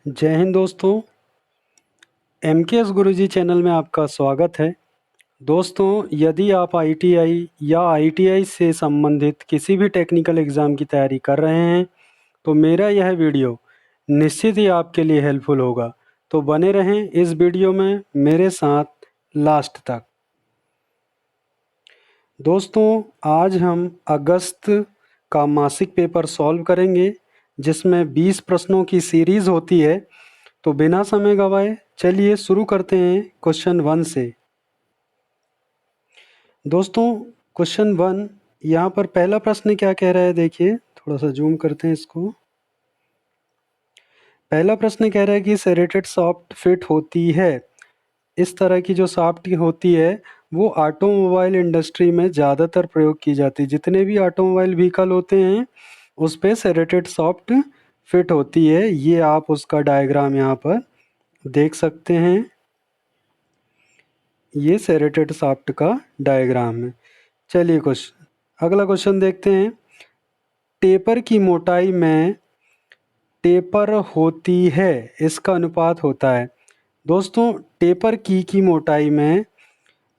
जय हिंद दोस्तों। एम के एस गुरुजी चैनल में आपका स्वागत है। दोस्तों, यदि आप आईटीआई या आईटीआई से संबंधित किसी भी टेक्निकल एग्ज़ाम की तैयारी कर रहे हैं तो मेरा यह वीडियो निश्चित ही आपके लिए हेल्पफुल होगा। तो बने रहें इस वीडियो में मेरे साथ लास्ट तक। दोस्तों, आज हम अगस्त का मासिक पेपर सॉल्व करेंगे जिसमें 20 प्रश्नों की सीरीज़ होती है। तो बिना समय गवाए चलिए शुरू करते हैं क्वेश्चन 1 से। दोस्तों, क्वेश्चन 1 यहाँ पर पहला प्रश्न क्या कह रहा है, देखिए थोड़ा सा जूम करते हैं इसको। पहला प्रश्न कह रहा है कि सेरेटेड सॉफ्ट फिट होती है। इस तरह की जो सॉफ्ट होती है वो ऑटोमोबाइल इंडस्ट्री में ज़्यादातर प्रयोग की जाती है। जितने भी ऑटोमोबाइल व्हीकल होते हैं उस पे सेरेटेड सॉफ्ट फिट होती है। ये आप उसका डायग्राम यहाँ पर देख सकते हैं। ये सेरेटेड शाफ्ट का डायग्राम है। चलिए अगला क्वेश्चन देखते हैं। टेपर की मोटाई में टेपर होती है इसका अनुपात होता है। दोस्तों, टेपर की मोटाई में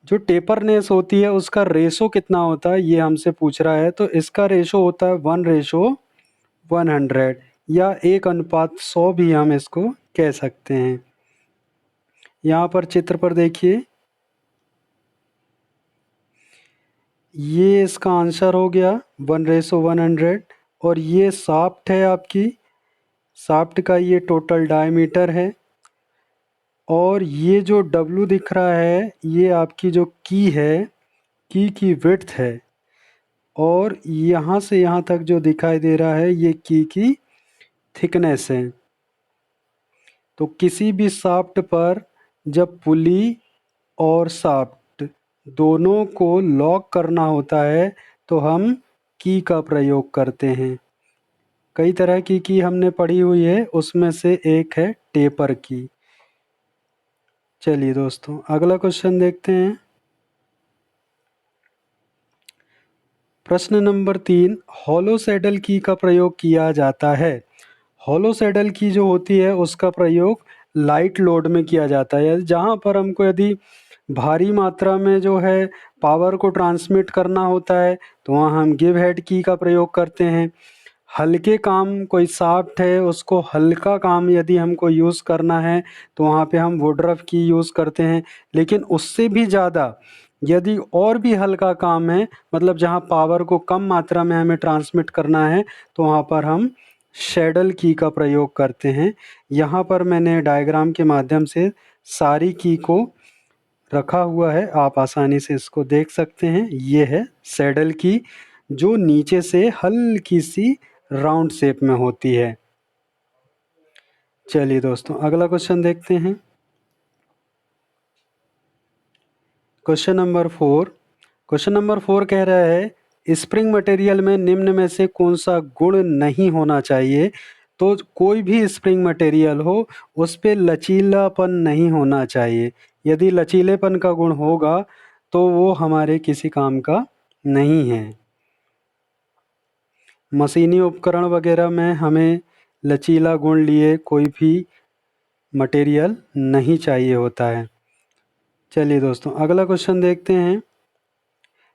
जो टेपरनेस होती है उसका रेशो कितना होता है ये हमसे पूछ रहा है। तो इसका रेशो होता है 1:100 या 1:100 भी हम इसको कह सकते हैं। यहाँ पर चित्र पर देखिए, ये इसका आंसर हो गया 1:100। और ये शाफ्ट है आपकी, शाफ्ट का ये टोटल डायमीटर है। और ये जो W दिख रहा है ये आपकी जो की है, की विड्थ है। और यहाँ से यहाँ तक जो दिखाई दे रहा है ये की थिकनेस है। तो किसी भी शाफ्ट पर जब पुली और शाफ्ट दोनों को लॉक करना होता है तो हम की का प्रयोग करते हैं। कई तरह की हमने पढ़ी हुई है, उसमें से एक है टेपर की। चलिए दोस्तों, अगला क्वेश्चन देखते हैं। प्रश्न नंबर 3, हॉलो सैडल की का प्रयोग किया जाता है। हॉलो सैडल की जो होती है उसका प्रयोग लाइट लोड में किया जाता है। जहाँ पर हमको यदि भारी मात्रा में जो है पावर को ट्रांसमिट करना होता है तो वहाँ हम गिव हेड की का प्रयोग करते हैं। हल्के काम, कोई शाफ्ट है उसको हल्का काम यदि हमको यूज़ करना है तो वहाँ पे हम वुडरफ की यूज़ करते हैं। लेकिन उससे भी ज़्यादा यदि और भी हल्का काम है, मतलब जहाँ पावर को कम मात्रा में हमें ट्रांसमिट करना है, तो वहाँ पर हम शैडल की का प्रयोग करते हैं। यहाँ पर मैंने डायग्राम के माध्यम से सारी की को रखा हुआ है, आप आसानी से इसको देख सकते हैं। ये है सैडल की जो नीचे से हल्की सी राउंड शेप में होती है। चलिए दोस्तों, अगला क्वेश्चन देखते हैं। Question number 4। क्वेश्चन नंबर 4 कह रहा है स्प्रिंग मटेरियल में निम्न में से कौन सा गुण नहीं होना चाहिए। तो कोई भी स्प्रिंग मटेरियल हो उस पे लचीलापन नहीं होना चाहिए। यदि लचीलेपन का गुण होगा तो वो हमारे किसी काम का नहीं है। मशीनी उपकरण वगैरह में हमें लचीला गुण लिए कोई भी मटेरियल नहीं चाहिए होता है। चलिए दोस्तों, अगला क्वेश्चन देखते हैं।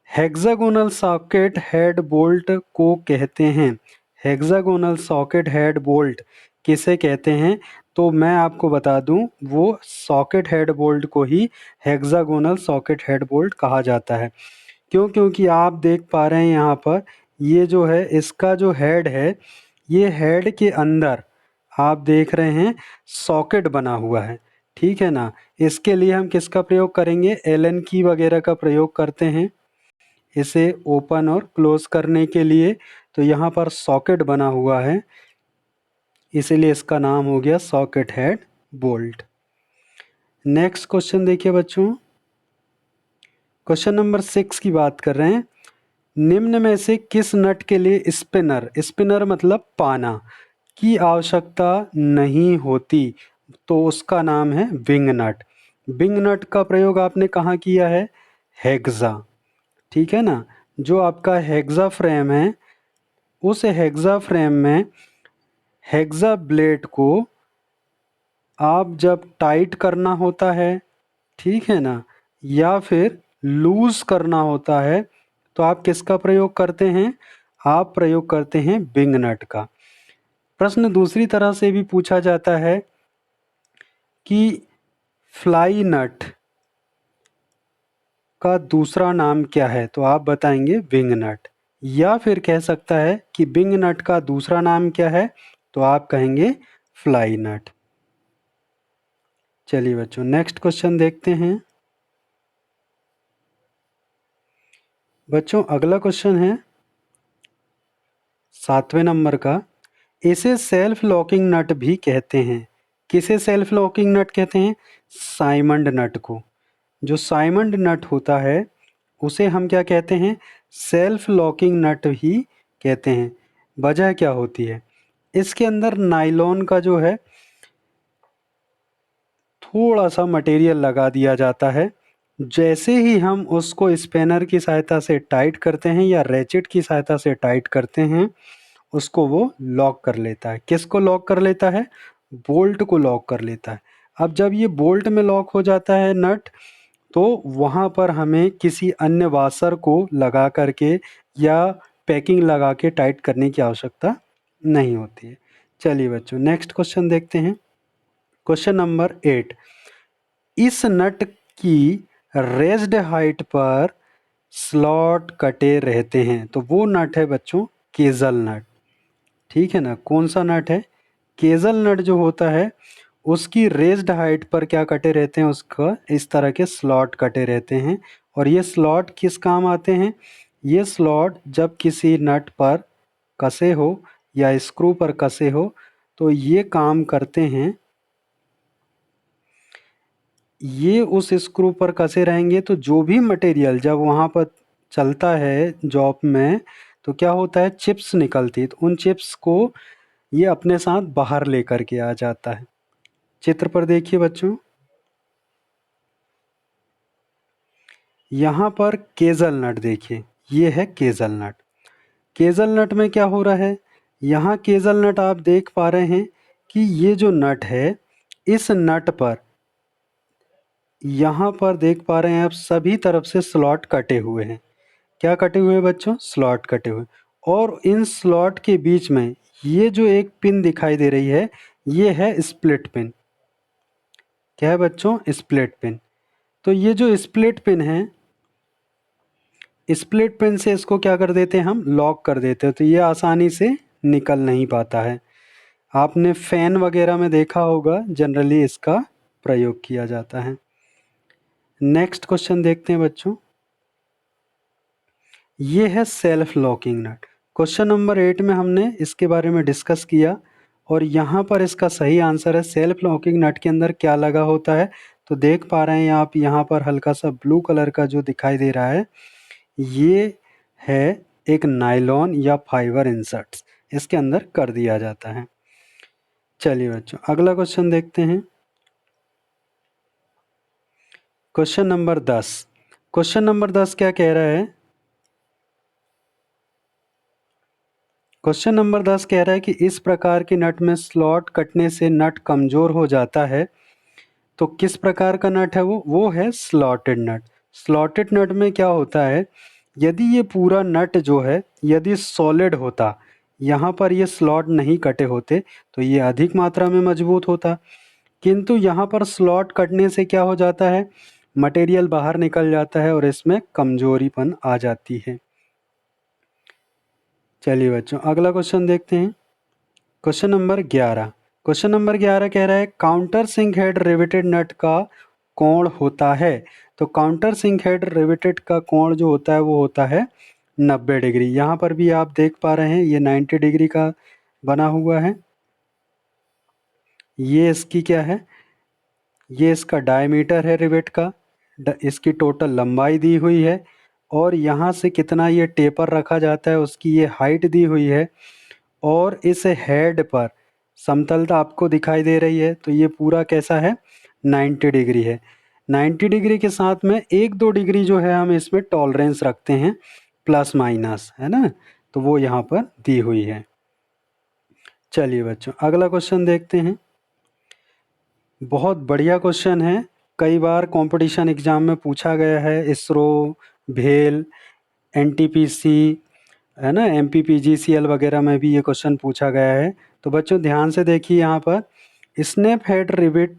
हेक्सागोनल सॉकेट हेड बोल्ट को कहते हैं। हेक्सागोनल सॉकेट हेड बोल्ट किसे कहते हैं? तो मैं आपको बता दूं, वो सॉकेट हेड बोल्ट को ही हेक्सागोनल सॉकेट हेड बोल्ट कहा जाता है। क्यों? क्योंकि आप देख पा रहे हैं यहाँ पर ये जो है इसका जो हेड है, ये हेड के अंदर आप देख रहे हैं सॉकेट बना हुआ है, ठीक है ना। इसके लिए हम किसका प्रयोग करेंगे? एलन की वगैरह का प्रयोग करते हैं इसे ओपन और क्लोज करने के लिए। तो यहाँ पर सॉकेट बना हुआ है, इसीलिए इसका नाम हो गया socket head bolt. Next question देखिए बच्चों, क्वेश्चन नंबर 6 की बात कर रहे हैं। निम्न में से किस नट के लिए स्पिनर, स्पिनर मतलब पाना, की आवश्यकता नहीं होती? तो उसका नाम है विंग नट। विंग नट का प्रयोग आपने कहाँ किया है? हेक्सा, ठीक है ना। जो आपका हेक्सा फ्रेम है, उस हेक्सा फ्रेम में हेक्सा ब्लेड को आप जब टाइट करना होता है, ठीक है ना, या फिर लूज करना होता है, तो आप किसका प्रयोग करते हैं? आप प्रयोग करते हैं बिंग नट का। प्रश्न दूसरी तरह से भी पूछा जाता है कि फ्लाई नट का दूसरा नाम क्या है? तो आप बताएंगे बिंग नट। या फिर कह सकता है कि बिंग नट का दूसरा नाम क्या है? तो आप कहेंगे फ्लाई नट। चलिए बच्चों, नेक्स्ट क्वेश्चन देखते हैं। बच्चों अगला क्वेश्चन है 7वें नंबर का। इसे सेल्फ लॉकिंग नट भी कहते हैं। किसे सेल्फ लॉकिंग नट कहते हैं? साइमंड नट को। जो साइमंड नट होता है उसे हम क्या कहते हैं? सेल्फ लॉकिंग नट ही कहते हैं। वजह क्या होती है? इसके अंदर नायलॉन का जो है थोड़ा सा मटेरियल लगा दिया जाता है। जैसे ही हम उसको स्पैनर की सहायता से टाइट करते हैं या रैचेट की सहायता से टाइट करते हैं, उसको वो लॉक कर लेता है। किसको लॉक कर लेता है? बोल्ट को लॉक कर लेता है। अब जब ये बोल्ट में लॉक हो जाता है नट, तो वहाँ पर हमें किसी अन्य वाशर को लगा करके या पैकिंग लगा के टाइट करने की आवश्यकता नहीं होती है। चलिए बच्चों, नेक्स्ट क्वेश्चन देखते हैं। Question number 8। इस नट की रेज्ड हाइट पर स्लॉट कटे रहते हैं। तो वो नट है बच्चों केजल नट। ठीक है ना? कौन सा नट है? केजल नट जो होता है उसकी रेज्ड हाइट पर क्या कटे रहते हैं? उसका इस तरह के स्लॉट कटे रहते हैं। और ये स्लॉट किस काम आते हैं? ये स्लॉट जब किसी नट पर कसे हो या स्क्रू पर कसे हो तो ये काम करते हैं। ये उस स्क्रू पर कसे रहेंगे तो जो भी मटेरियल जब वहाँ पर चलता है जॉब में, तो क्या होता है? चिप्स निकलती है। तो उन चिप्स को ये अपने साथ बाहर लेकर के आ जाता है। चित्र पर देखिए बच्चों, यहाँ पर केजल नट देखिए, ये है केजल नट। केजल नट में क्या हो रहा है? यहाँ केजल नट आप देख पा रहे हैं कि ये जो नट है, इस नट पर यहाँ पर देख पा रहे हैं आप सभी तरफ से स्लॉट कटे हुए हैं। क्या कटे हुए हैं बच्चों? स्लॉट कटे हुए। और इन स्लॉट के बीच में ये जो एक पिन दिखाई दे रही है, ये है स्प्लिट पिन। क्या है बच्चों? Split pin. तो ये जो स्प्लिट पिन है, स्प्लिट पिन से इसको क्या कर देते हैं? हम लॉक कर देते हैं। तो ये आसानी से निकल नहीं पाता है। आपने फैन वगैरह में देखा होगा, जनरली इसका प्रयोग किया जाता है। नेक्स्ट क्वेश्चन देखते हैं बच्चों। ये है सेल्फ लॉकिंग नट। क्वेश्चन नंबर 8 में हमने इसके बारे में डिस्कस किया और यहाँ पर इसका सही आंसर है सेल्फ लॉकिंग नट के अंदर क्या लगा होता है। तो देख पा रहे हैं आप यहाँ पर हल्का सा ब्लू कलर का जो दिखाई दे रहा है, ये है एक नायलॉन या फाइबर इंसर्ट्स, इसके अंदर कर दिया जाता है। चलिए बच्चों, अगला क्वेश्चन देखते हैं। Question number 10। क्वेश्चन नंबर 10 क्या कह रहा है? क्वेश्चन नंबर 10 कह रहा है कि इस प्रकार के नट में स्लॉट कटने से नट कमजोर हो जाता है। तो किस प्रकार का नट है वो है स्लॉटेड नट। स्लॉटेड नट में क्या होता है? यदि ये पूरा नट जो है यदि सॉलिड होता, यहाँ पर ये स्लॉट नहीं कटे होते, तो ये अधिक मात्रा में मजबूत होता। किंतु यहाँ पर स्लॉट कटने से क्या हो जाता है? मटेरियल बाहर निकल जाता है और इसमें कमजोरीपन आ जाती है। चलिए बच्चों, अगला क्वेश्चन देखते हैं। Question number 11। क्वेश्चन नंबर 11 कह रहा है काउंटर सिंक हेड रिवेटेड नट का कोण होता है। तो काउंटर सिंक हेड रिवेटेड का कोण जो होता है वो होता है 90 डिग्री। यहाँ पर भी आप देख पा रहे हैं ये 90 डिग्री का बना हुआ है। ये इसकी क्या है? ये इसका डायमीटर है रिवेट का। इसकी टोटल लंबाई दी हुई है और यहाँ से कितना ये टेपर रखा जाता है उसकी ये हाइट दी हुई है। और इस हेड पर समतलता आपको दिखाई दे रही है। तो ये पूरा कैसा है? 90 डिग्री है। 90 डिग्री के साथ में 1-2 डिग्री जो है हम इसमें टॉलरेंस रखते हैं, प्लस माइनस, है ना? तो वो यहाँ पर दी हुई है। चलिए बच्चों, अगला क्वेश्चन देखते हैं। बहुत बढ़िया क्वेश्चन है, कई बार कंपटीशन एग्जाम में पूछा गया है, इसरो, भेल, एनटीपीसी, है ना, एमपीपीजीसीएल वगैरह में भी ये क्वेश्चन पूछा गया है। तो बच्चों ध्यान से देखिए, यहाँ पर स्नैप हेड रिवेट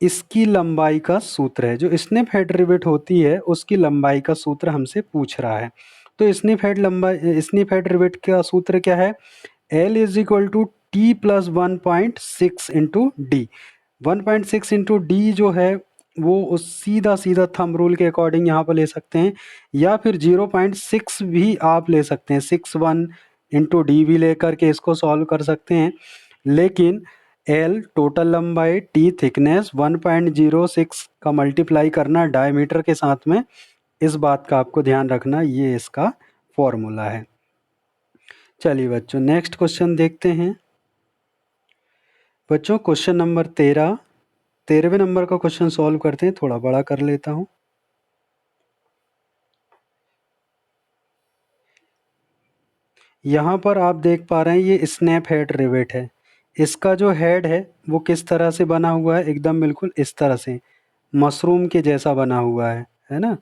इसकी लंबाई का सूत्र है। जो स्नैप हेड रिवेट होती है उसकी लंबाई का सूत्र हमसे पूछ रहा है। तो स्नैप हेड रिवेट का सूत्र क्या है? L is equal to T plus 1.6 into D. 1.6 into D जो है वो उस सीधा सीधा थंब रूल के अकॉर्डिंग यहाँ पर ले सकते हैं, या फिर 0.6 भी आप ले सकते हैं, 61 इंटू डी भी लेकर के इसको सॉल्व कर सकते हैं। लेकिन एल टोटल लंबाई, टी थिकनेस, 1.06 का मल्टीप्लाई करना डायमीटर के साथ में, इस बात का आपको ध्यान रखना, ये इसका फॉर्मूला है। चलिए बच्चों नेक्स्ट क्वेश्चन देखते हैं। बच्चों क्वेश्चन नंबर 13वें नंबर का क्वेश्चन सॉल्व करते हैं। थोड़ा बड़ा कर लेता हूँ। यहाँ पर आप देख पा रहे हैं ये स्नैप हेड रिवेट है। इसका जो हेड है वो किस तरह से बना हुआ है? एकदम बिल्कुल इस तरह से मशरूम के जैसा बना हुआ है ना।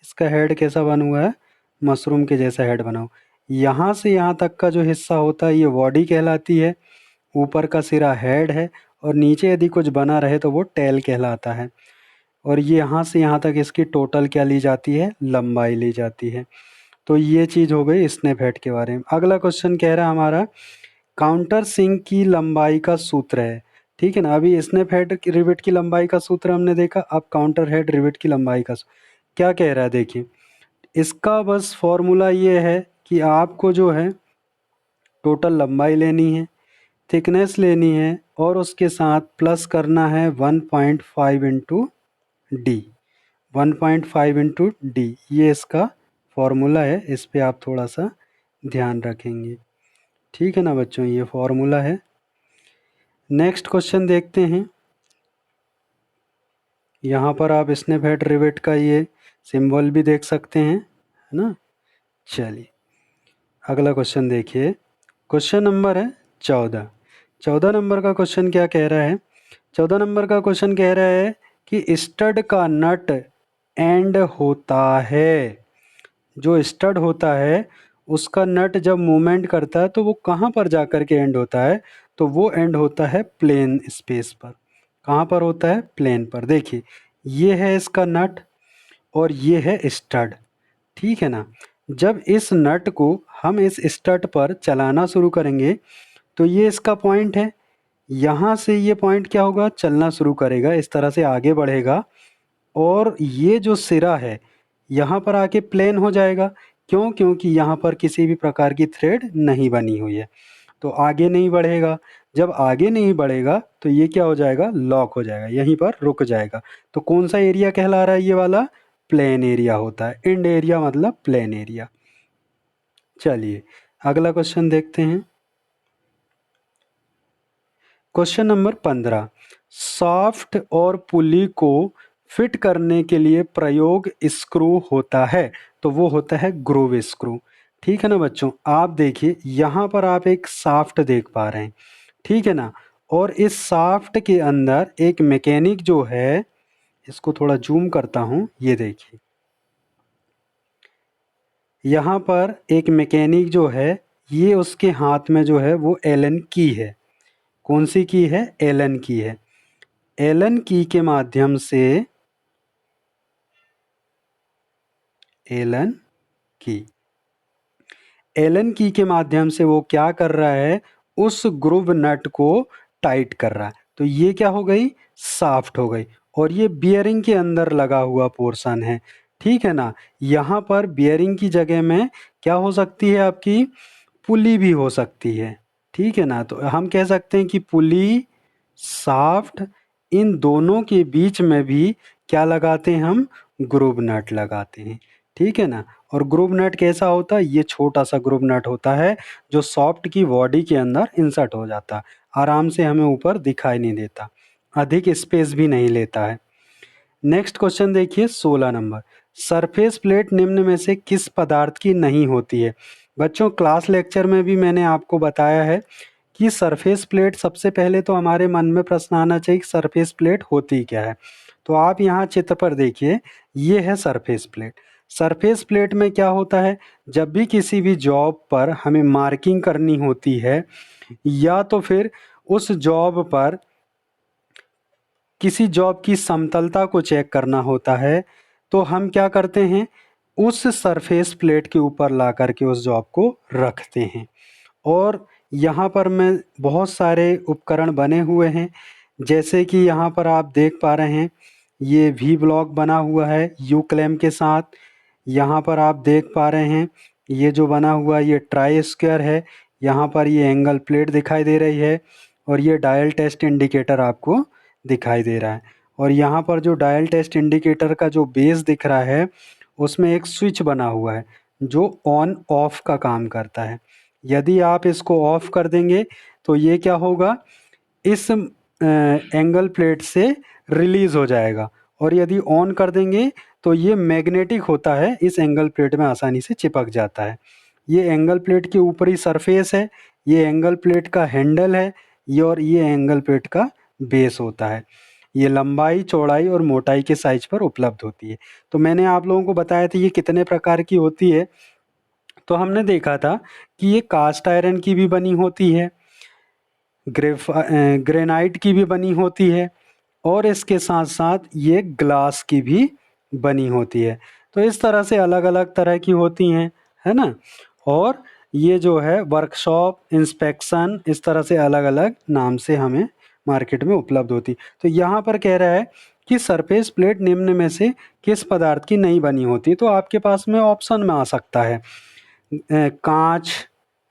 इसका हेड कैसा बना हुआ है? मशरूम के जैसा हेड बना हुआ। यहाँ से यहाँ तक का जो हिस्सा होता है ये बॉडी कहलाती है, ऊपर का सिरा हेड है, और नीचे यदि कुछ बना रहे तो वो टेल कहलाता है। और ये यहाँ से यहाँ तक इसकी टोटल क्या ली जाती है? लंबाई ली जाती है। तो ये चीज़ हो गई स्नैप हेड के बारे में। अगला क्वेश्चन कह रहा है हमारा काउंटर सिंक की लंबाई का सूत्र है। ठीक है ना, अभी स्नैप हेड रिवेट की लंबाई का सूत्र हमने देखा, अब काउंटर हेड रिवेट की लंबाई का क्या कह रहा है देखिए। इसका बस फॉर्मूला ये है कि आपको जो है टोटल लंबाई लेनी है, थिकनेस लेनी है, और उसके साथ प्लस करना है 1.5 इंटू डी। 1.5 इंटू डी, ये इसका फॉर्मूला है। इस पे आप थोड़ा सा ध्यान रखेंगे। ठीक है ना बच्चों, ये फॉर्मूला है। नेक्स्ट क्वेश्चन देखते हैं। यहाँ पर आप स्नैप हेड रिवेट का ये सिंबल भी देख सकते हैं, है ना। चलिए अगला क्वेश्चन देखिए। क्वेश्चन नंबर है 14। 14 नंबर का क्वेश्चन क्या कह रहा है? 14 नंबर का क्वेश्चन कह रहा है कि स्टड का नट एंड होता है। जो स्टड होता है उसका नट जब मूवमेंट करता है तो वो कहाँ पर जाकर के एंड होता है? तो वो एंड होता है प्लेन स्पेस पर। कहाँ पर होता है? प्लेन पर। देखिए ये है इसका नट और ये है स्टड, ठीक है ना। जब इस नट को हम इस स्टड पर चलाना शुरू करेंगे तो ये इसका पॉइंट है। यहाँ से ये पॉइंट क्या होगा? चलना शुरू करेगा, इस तरह से आगे बढ़ेगा, और ये जो सिरा है यहाँ पर आके प्लेन हो जाएगा। क्यों? क्योंकि यहाँ पर किसी भी प्रकार की थ्रेड नहीं बनी हुई है, तो आगे नहीं बढ़ेगा। जब आगे नहीं बढ़ेगा तो ये क्या हो जाएगा? लॉक हो जाएगा, यहीं पर रुक जाएगा। तो कौन सा एरिया कहला रहा है? ये वाला प्लेन एरिया होता है। एंड एरिया मतलब प्लेन एरिया। चलिए अगला क्वेश्चन देखते हैं। Question number 15। सॉफ्ट और पुली को फिट करने के लिए प्रयोग स्क्रू होता है, तो वो होता है ग्रूव स्क्रू। ठीक है ना बच्चों, आप देखिए यहाँ पर आप एक शाफ्ट देख पा रहे हैं, ठीक है ना। और इस शाफ्ट के अंदर एक मैकेनिक जो है, इसको थोड़ा जूम करता हूँ, ये देखिए यहाँ पर एक मैकेनिक जो है, ये उसके हाथ में जो है वो एलन की है। कौन सी की है? एलन की है। एलन की के माध्यम से, एलन की, एलन की के माध्यम से वो क्या कर रहा है? उस ग्रूव नट को टाइट कर रहा है। तो ये क्या हो गई? शाफ्ट हो गई। और ये बियरिंग के अंदर लगा हुआ पोर्शन है, ठीक है ना। यहाँ पर बियरिंग की जगह में क्या हो सकती है? आपकी पुली भी हो सकती है, ठीक है ना। तो हम कह सकते हैं कि पुली, शाफ्ट, इन दोनों के बीच में भी क्या लगाते हैं हम? ग्रूव नट लगाते हैं, ठीक है ना। और ग्रूव नट कैसा होता है? ये छोटा सा ग्रूव नट होता है जो सॉफ्ट की बॉडी के अंदर इंसर्ट हो जाता है, आराम से हमें ऊपर दिखाई नहीं देता, अधिक स्पेस भी नहीं लेता है। नेक्स्ट क्वेश्चन देखिए 16 नंबर। सरफेस प्लेट निम्न में से किस पदार्थ की नहीं होती है? बच्चों क्लास लेक्चर में भी मैंने आपको बताया है कि सरफेस प्लेट, सबसे पहले तो हमारे मन में प्रश्न आना चाहिए कि सरफेस प्लेट होती क्या है। तो आप यहाँ चित्र पर देखिए, ये है सरफेस प्लेट। सरफेस प्लेट में क्या होता है, जब भी किसी भी जॉब पर हमें मार्किंग करनी होती है या तो फिर उस जॉब पर किसी जॉब की समतलता को चेक करना होता है, तो हम क्या करते हैं, उस सरफेस प्लेट के ऊपर ला करके उस जॉब को रखते हैं। और यहाँ पर मैं बहुत सारे उपकरण बने हुए हैं, जैसे कि यहाँ पर आप देख पा रहे हैं, ये वी ब्लॉक बना हुआ है यू क्लैम के साथ। यहाँ पर आप देख पा रहे हैं, ये जो बना हुआ ये ट्राई स्क्वायर है। यहाँ पर ये एंगल प्लेट दिखाई दे रही है और ये डायल टेस्ट इंडिकेटर आपको दिखाई दे रहा है। और यहाँ पर जो डायल टेस्ट इंडिकेटर का जो बेस दिख रहा है, उसमें एक स्विच बना हुआ है जो ऑन ऑफ का काम करता है। यदि आप इसको ऑफ कर देंगे तो ये क्या होगा, इस एंगल प्लेट से रिलीज़ हो जाएगा, और यदि ऑन कर देंगे तो ये मैग्नेटिक होता है, इस एंगल प्लेट में आसानी से चिपक जाता है। ये एंगल प्लेट की ऊपरी सरफेस है, ये एंगल प्लेट का हैंडल है, ये और ये एंगल प्लेट का बेस होता है। ये लंबाई, चौड़ाई और मोटाई के साइज पर उपलब्ध होती है। तो मैंने आप लोगों को बताया था ये कितने प्रकार की होती है। तो हमने देखा था कि ये कास्ट आयरन की भी बनी होती है, ग्रेनाइट की भी बनी होती है, और इसके साथ साथ ये ग्लास की भी बनी होती है। तो इस तरह से अलग अलग तरह की होती हैं, है ना। और ये जो है वर्कशॉप, इंस्पेक्शन, इस तरह से अलग अलग नाम से हमें मार्केट में उपलब्ध होती। तो यहाँ पर कह रहा है कि सरफेस प्लेट निम्न में से किस पदार्थ की नहीं बनी होती। तो आपके पास में ऑप्शन में आ सकता है कांच,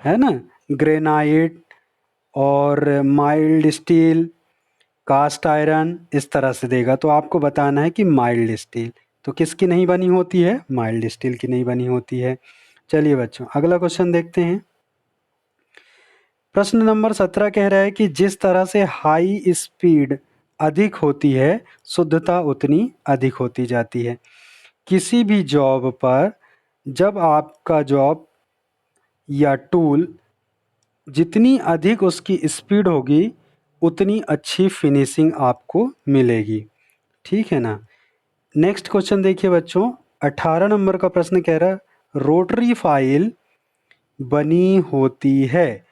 है ना, ग्रेनाइट और माइल्ड स्टील, कास्ट आयरन, इस तरह से देगा। तो आपको बताना है कि माइल्ड स्टील तो किसकी नहीं बनी होती है, माइल्ड स्टील की नहीं बनी होती है। चलिए बच्चों, अगला क्वेश्चन देखते हैं। प्रश्न नंबर 17 कह रहा है कि जिस तरह से हाई स्पीड अधिक होती है, शुद्धता उतनी अधिक होती जाती है। किसी भी जॉब पर जब आपका जॉब या टूल जितनी अधिक उसकी स्पीड होगी, उतनी अच्छी फिनिशिंग आपको मिलेगी, ठीक है ना। नेक्स्ट क्वेश्चन देखिए बच्चों, 18 नंबर का प्रश्न कह रहा है रोटरी फाइल बनी होती है।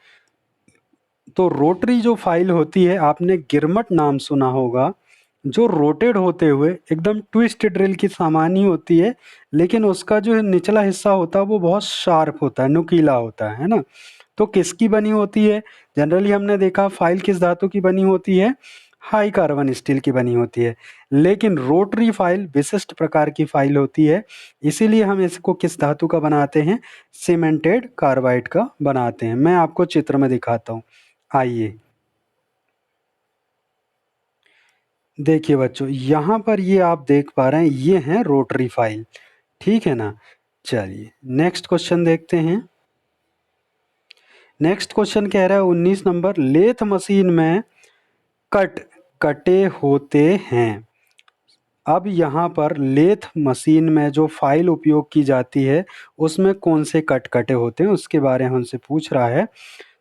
तो रोटरी जो फाइल होती है, आपने गिरमट नाम सुना होगा, जो रोटेट होते हुए एकदम ट्विस्ट ड्रिल की सामान ही होती है, लेकिन उसका जो निचला हिस्सा होता है वो बहुत शार्प होता है, नुकीला होता है ना। तो किसकी बनी होती है, जनरली हमने देखा फाइल किस धातु की बनी होती है, हाई कार्बन स्टील की बनी होती है। लेकिन रोटरी फाइल विशिष्ट प्रकार की फाइल होती है, इसीलिए हम इसको किस धातु का बनाते हैं, सीमेंटेड कार्बाइड का बनाते हैं। मैं आपको चित्र में दिखाता हूँ, आइए देखिए बच्चों, यहाँ पर ये आप देख पा रहे हैं, ये है रोटरी फाइल, ठीक है ना। चलिए नेक्स्ट क्वेश्चन देखते हैं। नेक्स्ट क्वेश्चन कह रहा है 19 नंबर, लेथ मशीन में कटे होते हैं। अब यहाँ पर लेथ मशीन में जो फाइल उपयोग की जाती है, उसमें कौन से कटे होते हैं उसके बारे में हमसे पूछ रहा है।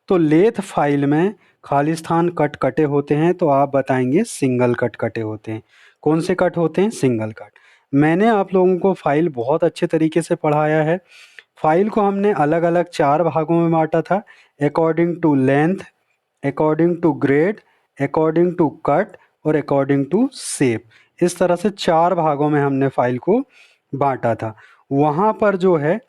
तो लेथ फाइल में खालिस्तान कटे होते हैं, तो आप बताएंगे सिंगल कटे होते हैं। कौन से कट होते हैं, सिंगल कट। मैंने आप लोगों को फाइल बहुत अच्छे तरीके से पढ़ाया है। फाइल को हमने अलग अलग 4 भागों में बांटा था, according to length, according to grade, according to cut और अकॉर्डिंग टू शेप। इस तरह से 4 भागों में हमने फाइल को बांटा था। वहाँ पर जो है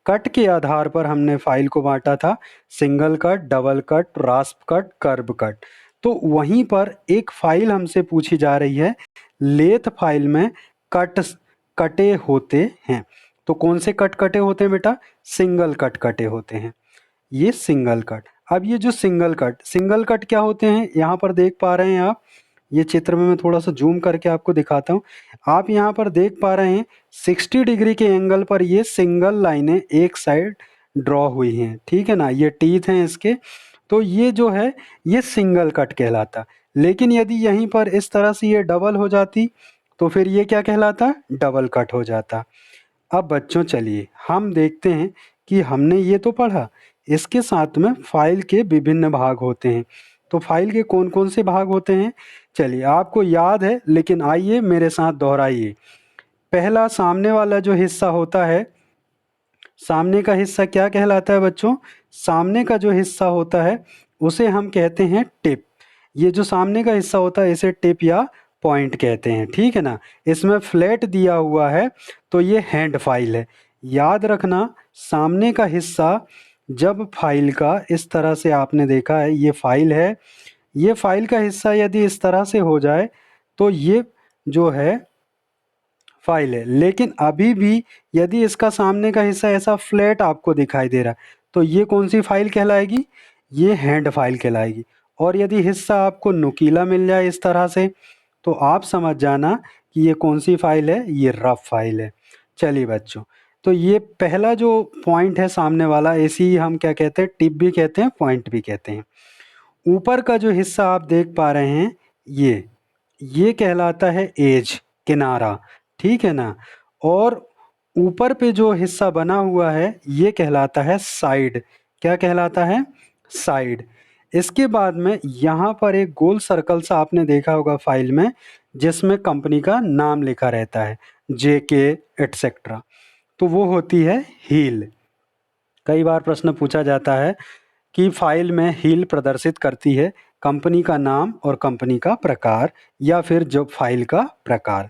कट के आधार पर हमने फाइल को बांटा था, single cut, double cut, रास्प cut, curve cut. तो वहीं पर एक फाइल हमसे पूछी जा रही है, लेथ फाइल में कटे होते हैं। तो कौन से कटे होते हैं बेटा, सिंगल कटे होते हैं, ये सिंगल कट। अब ये जो सिंगल कट क्या होते हैं, यहाँ पर देख पा रहे हैं आप, ये चित्र में मैं थोड़ा सा जूम करके आपको दिखाता हूँ। आप यहाँ पर देख पा रहे हैं 60 डिग्री के एंगल पर ये सिंगल लाइनें एक साइड ड्रॉ हुई हैं, ठीक है ना, ये टीथ हैं इसके। तो ये जो है ये सिंगल कट कहलाता। लेकिन यदि यहीं पर इस तरह से ये डबल हो जाती, तो फिर ये क्या कहलाता, डबल कट हो जाता। अब बच्चों चलिए हम देखते हैं कि हमने ये तो पढ़ा इसके साथ में फाइल के विभिन्न भाग होते हैं। तो फाइल के कौन कौन से भाग होते हैं, चलिए आपको याद है लेकिन आइए मेरे साथ दोहराइए। पहला सामने वाला जो हिस्सा होता है, सामने का हिस्सा क्या कहलाता है बच्चों, सामने का जो हिस्सा होता है उसे हम कहते हैं टिप। ये जो सामने का हिस्सा होता है इसे टिप या पॉइंट कहते हैं, ठीक है ना। इसमें फ्लैट दिया हुआ है तो ये हैंड फाइल है। याद रखना, सामने का हिस्सा जब फाइल का इस तरह से आपने देखा है, ये फाइल है, ये फाइल का हिस्सा यदि इस तरह से हो जाए तो ये जो है फाइल है। लेकिन अभी भी यदि इसका सामने का हिस्सा ऐसा फ्लैट आपको दिखाई दे रहा है तो ये कौन सी फाइल कहलाएगी, ये हैंड फाइल कहलाएगी। और यदि हिस्सा आपको नुकीला मिल जाए इस तरह से तो आप समझ जाना कि ये कौन सी फाइल है, ये रफ फाइल है। चलिए बच्चों, तो ये पहला जो पॉइंट है सामने वाला, इसी ही हम क्या कहते हैं, टिप भी कहते हैं, पॉइंट भी कहते हैं। ऊपर का जो हिस्सा आप देख पा रहे हैं, ये कहलाता है एज, किनारा, ठीक है ना। और ऊपर पे जो हिस्सा बना हुआ है ये कहलाता है साइड। क्या कहलाता है, साइड। इसके बाद में यहाँ पर एक गोल सर्कल सा आपने देखा होगा फाइल में, जिसमें कंपनी का नाम लिखा रहता है, JK एटसेट्रा, तो वो होती है हील। कई बार प्रश्न पूछा जाता है कि फाइल में हील प्रदर्शित करती है कंपनी का नाम और कंपनी का प्रकार, या फिर जो फाइल का प्रकार।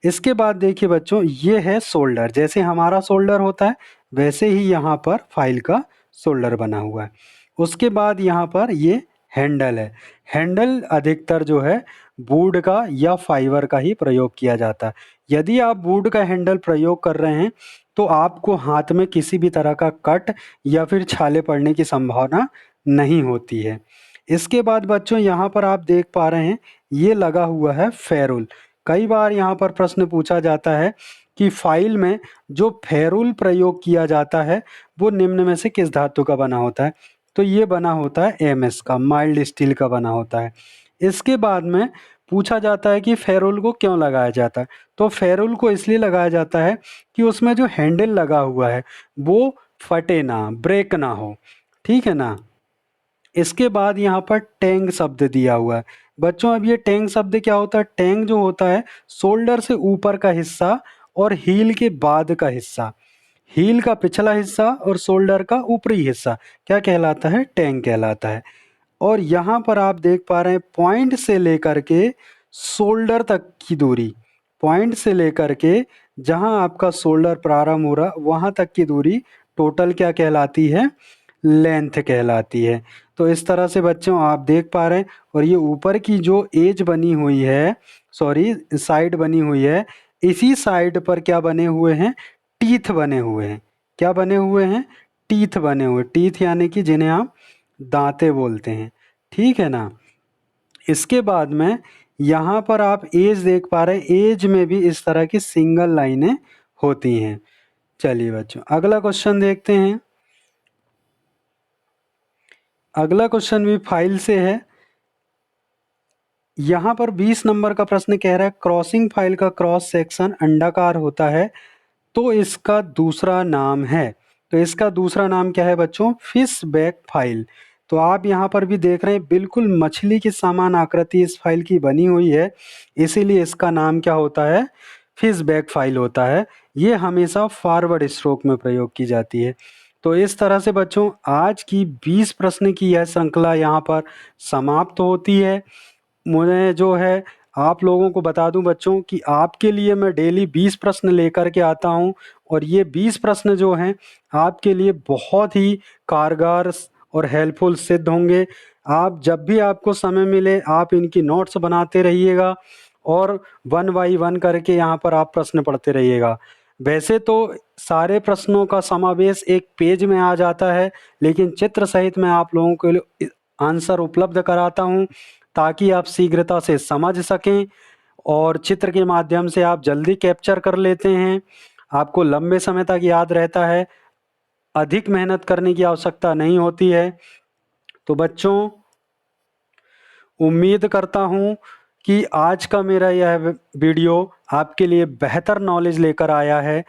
इसके बाद देखिए बच्चों, ये है शोल्डर। जैसे हमारा शोल्डर होता है वैसे ही यहाँ पर फाइल का शोल्डर बना हुआ है। उसके बाद यहाँ पर ये हैंडल है। हैंडल अधिकतर जो है वुड का या फाइबर का ही प्रयोग किया जाता है। यदि आप वुड का हैंडल प्रयोग कर रहे हैं तो आपको हाथ में किसी भी तरह का कट या फिर छाले पड़ने की संभावना नहीं होती है। इसके बाद बच्चों यहाँ पर आप देख पा रहे हैं ये लगा हुआ है फेरुल। कई बार यहाँ पर प्रश्न पूछा जाता है कि फाइल में जो फेरुल प्रयोग किया जाता है वो निम्न में से किस धातु का बना होता है, तो ये बना होता है MS का, माइल्ड स्टील का बना होता है। इसके बाद में पूछा जाता है कि फेरुल को क्यों लगाया जाता है, तो फेरुल को इसलिए लगाया जाता है कि उसमें जो हैंडल लगा हुआ है वो फटे ना, ब्रेक ना हो, ठीक है ना। इसके बाद यहाँ पर टैंग शब्द दिया हुआ है। बच्चों अब ये टैंग शब्द क्या होता है, टैंग जो होता है शोल्डर से ऊपर का हिस्सा और हील के बाद का हिस्सा, हील का पिछला हिस्सा और शोल्डर का ऊपरी हिस्सा क्या कहलाता है, टैंग कहलाता है। और यहाँ पर आप देख पा रहे हैं पॉइंट से लेकर के शोल्डर तक की दूरी, पॉइंट से लेकर के जहाँ आपका शोल्डर प्रारंभ हो रहा वहाँ तक की दूरी टोटल क्या कहलाती है, लेंथ कहलाती है। तो इस तरह से बच्चों आप देख पा रहे हैं। और ये ऊपर की जो एज बनी हुई है, सॉरी साइड बनी हुई है, इसी साइड पर क्या बने हुए हैं, टीथ बने हुए हैं। क्या बने हुए हैं, टीथ बने हुए, टीथ यानी कि जिन्हें हम दांते बोलते हैं, ठीक है ना। इसके बाद में यहाँ पर आप एज देख पा रहे हैं, एज में भी इस तरह की सिंगल लाइनें होती हैं। चलिए बच्चों अगला क्वेश्चन देखते हैं। अगला क्वेश्चन भी फाइल से है। यहाँ पर 20 नंबर का प्रश्न कह रहा है क्रॉसिंग फाइल का क्रॉस सेक्शन अंडाकार होता है तो इसका दूसरा नाम है। तो इसका दूसरा नाम क्या है बच्चों, फिश बैक फाइल। तो आप यहाँ पर भी देख रहे हैं बिल्कुल मछली की समान आकृति इस फाइल की बनी हुई है, इसीलिए इसका नाम क्या होता है, फिश बैक फाइल होता है। ये हमेशा फॉरवर्ड स्ट्रोक में प्रयोग की जाती है। तो इस तरह से बच्चों आज की 20 प्रश्न की यह श्रृंखला यहाँ पर समाप्त होती है। मुझे जो है आप लोगों को बता दूं बच्चों कि आपके लिए मैं डेली 20 प्रश्न लेकर के आता हूं, और ये 20 प्रश्न जो हैं आपके लिए बहुत ही कारगर और हेल्पफुल सिद्ध होंगे। आप जब भी आपको समय मिले आप इनकी नोट्स बनाते रहिएगा और वन बाई वन करके यहाँ पर आप प्रश्न पढ़ते रहिएगा। वैसे तो सारे प्रश्नों का समावेश एक पेज में आ जाता है, लेकिन चित्र सहित मैं आप लोगों के लिए आंसर उपलब्ध कराता हूँ ताकि आप शीघ्रता से समझ सकें, और चित्र के माध्यम से आप जल्दी कैप्चर कर लेते हैं, आपको लंबे समय तक याद रहता है, अधिक मेहनत करने की आवश्यकता नहीं होती है। तो बच्चों उम्मीद करता हूँ कि आज का मेरा यह वीडियो आपके लिए बेहतर नॉलेज लेकर आया है।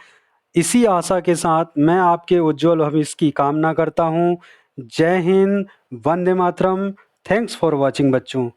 इसी आशा के साथ मैं आपके उज्जवल भविष्य की कामना करता हूँ। जय Hind, Vande Mataram. Thanks for watching बच्चों।